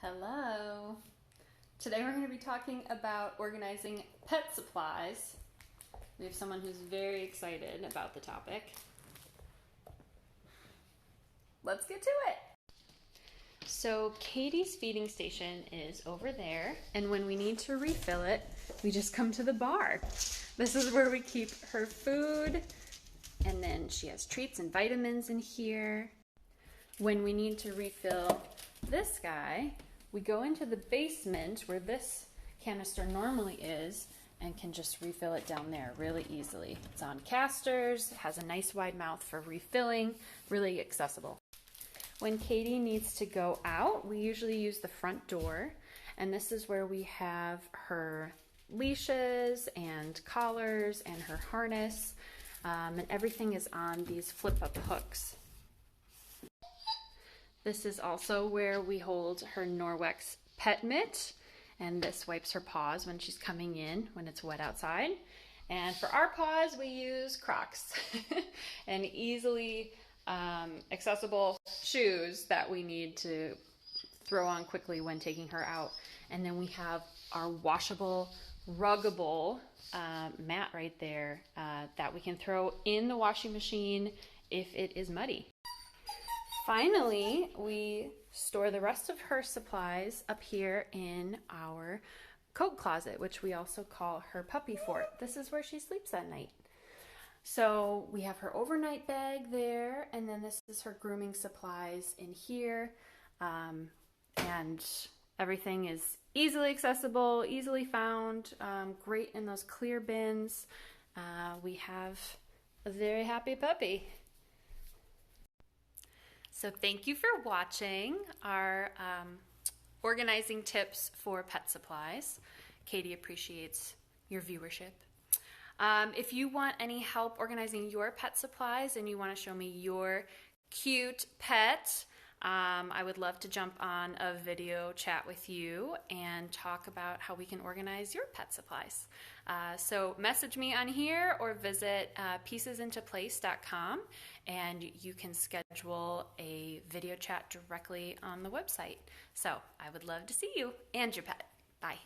Hello. Today we're going to be talking about organizing pet supplies. We have someone who's very excited about the topic. Let's get to it. So Katie's feeding station is over there, and when we need to refill it, we just come to the bar. This is where we keep her food, and then she has treats and vitamins in here. When we need to refill this guy, we go into the basement where this canister normally is and can just refill it down there really easily. It's on casters, it has a nice wide mouth for refilling, really accessible. When Katie needs to go out, we usually use the front door, and this is where we have her leashes and collars and her harness, and everything is on these flip-up hooks. This is also where we hold her Norwex pet mitt, and this wipes her paws when she's coming in when it's wet outside. And for our paws, we use Crocs and easily accessible shoes that we need to throw on quickly when taking her out. And then we have our washable, ruggable mat right there that we can throw in the washing machine if it is muddy. Finally, we store the rest of her supplies up here in our coat closet, which we also call her puppy fort. This is where she sleeps at night. So we have her overnight bag there, and then this is her grooming supplies in here. And everything is easily accessible, easily found, great in those clear bins. We have a very happy puppy. So thank you for watching our organizing tips for pet supplies. Katie appreciates your viewership. If you want any help organizing your pet supplies and you want to show me your cute pet, I would love to jump on a video chat with you and talk about how we can organize your pet supplies. So message me on here or visit piecesintoplace.com and you can schedule a video chat directly on the website. So I would love to see you and your pet. Bye.